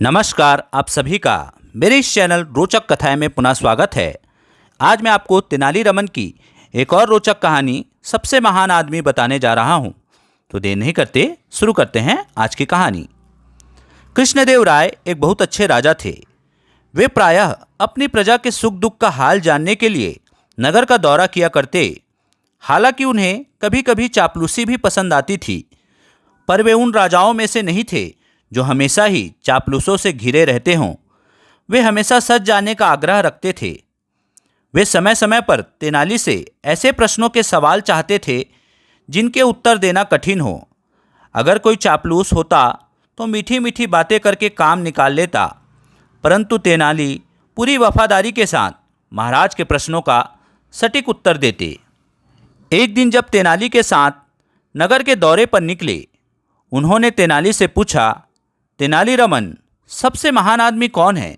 नमस्कार, आप सभी का मेरे इस चैनल रोचक कथाएं में पुनः स्वागत है। आज मैं आपको तेनाली रामन की एक और रोचक कहानी सबसे महान आदमी बताने जा रहा हूं। तो देर नहीं करते शुरू करते हैं आज की कहानी। कृष्णदेव राय एक बहुत अच्छे राजा थे। वे प्रायः अपनी प्रजा के सुख दुख का हाल जानने के लिए नगर का दौरा किया करते। हालांकि उन्हें कभी कभी चापलूसी भी पसंद आती थी, पर वे उन राजाओं में से नहीं थे जो हमेशा ही चापलूसों से घिरे रहते हों। वे हमेशा सच जानने का आग्रह रखते थे। वे समय समय पर तेनाली से ऐसे प्रश्नों के सवाल चाहते थे जिनके उत्तर देना कठिन हो। अगर कोई चापलूस होता तो मीठी मीठी बातें करके काम निकाल लेता, परंतु तेनाली पूरी वफादारी के साथ महाराज के प्रश्नों का सटीक उत्तर देते। एक दिन जब तेनाली के साथ नगर के दौरे पर निकले, उन्होंने तेनाली से पूछा, तेनाली रामन, सबसे महान आदमी कौन है?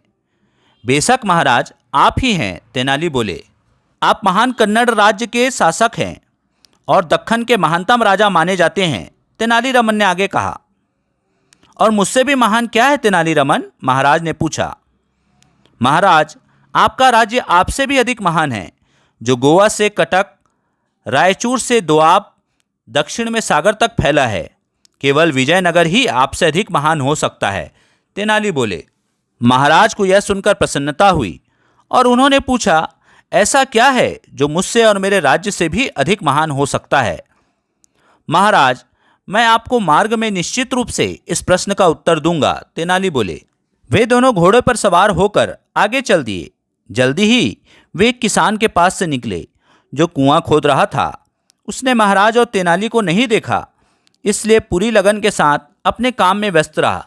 बेशक महाराज, आप ही हैं, तेनाली बोले। आप महान कन्नड़ राज्य के शासक हैं और दक्खन के महानतम राजा माने जाते हैं, तेनाली रामन ने आगे कहा। और मुझसे भी महान क्या है तेनाली रामन? महाराज ने पूछा। महाराज, आपका राज्य आपसे भी अधिक महान है, जो गोवा से कटक, रायचूर से दोआब, दक्षिण में सागर तक फैला है। केवल विजयनगर ही आपसे अधिक महान हो सकता है, तेनाली बोले। महाराज को यह सुनकर प्रसन्नता हुई और उन्होंने पूछा, ऐसा क्या है जो मुझसे और मेरे राज्य से भी अधिक महान हो सकता है? महाराज, मैं आपको मार्ग में निश्चित रूप से इस प्रश्न का उत्तर दूंगा, तेनाली बोले। वे दोनों घोड़े पर सवार होकर आगे चल दिए। जल्दी ही वे एक किसान के पास से निकले जो कुआं खोद रहा था। उसने महाराज और तेनाली को नहीं देखा, इसलिए पूरी लगन के साथ अपने काम में व्यस्त रहा।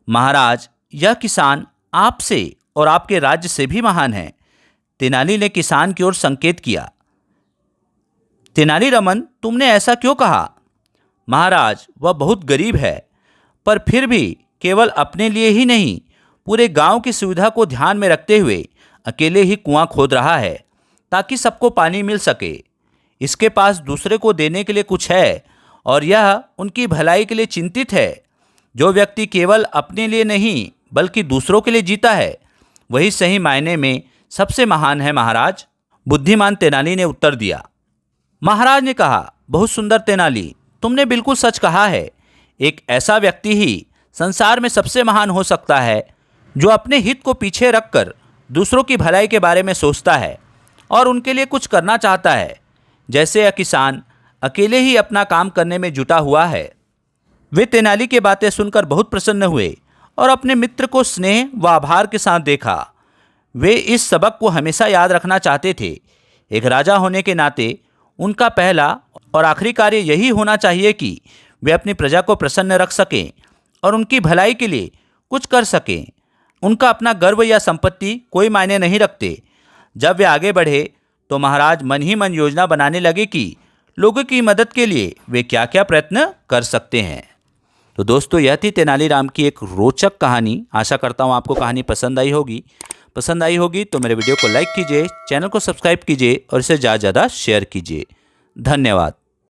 महाराज, यह किसान आपसे और आपके राज्य से भी महान है, तेनाली ने किसान की ओर संकेत किया। तेनाली रामन, तुमने ऐसा क्यों कहा? महाराज, वह बहुत गरीब है, पर फिर भी केवल अपने लिए ही नहीं, पूरे गांव की सुविधा को ध्यान में रखते हुए अकेले ही कुआं खोद रहा है ताकि सबको पानी मिल सके। इसके पास दूसरे को देने के लिए कुछ है और यह उनकी भलाई के लिए चिंतित है। जो व्यक्ति केवल अपने लिए नहीं बल्कि दूसरों के लिए जीता है, वही सही मायने में सबसे महान है महाराज, बुद्धिमान तेनाली ने उत्तर दिया। महाराज ने कहा, बहुत सुंदर तेनाली, तुमने बिल्कुल सच कहा है। एक ऐसा व्यक्ति ही संसार में सबसे महान हो सकता है जो अपने हित को पीछे रखकर दूसरों की भलाई के बारे में सोचता है और उनके लिए कुछ करना चाहता है, जैसे यह किसान अकेले ही अपना काम करने में जुटा हुआ है। वे तेनाली की बातें सुनकर बहुत प्रसन्न हुए और अपने मित्र को स्नेह व आभार के साथ देखा। वे इस सबक को हमेशा याद रखना चाहते थे। एक राजा होने के नाते उनका पहला और आखिरी कार्य यही होना चाहिए कि वे अपनी प्रजा को प्रसन्न रख सकें और उनकी भलाई के लिए कुछ कर सकें। उनका अपना गर्व या संपत्ति कोई मायने नहीं रखते। जब वे आगे बढ़े तो महाराज मन ही मन योजना बनाने लगे कि लोगों की मदद के लिए वे क्या क्या प्रयत्न कर सकते हैं। तो दोस्तों, यह थी तेनाली राम की एक रोचक कहानी। आशा करता हूँ आपको कहानी पसंद आई होगी तो मेरे वीडियो को लाइक कीजिए, चैनल को सब्सक्राइब कीजिए और इसे ज़्यादा से ज़्यादा शेयर कीजिए। धन्यवाद।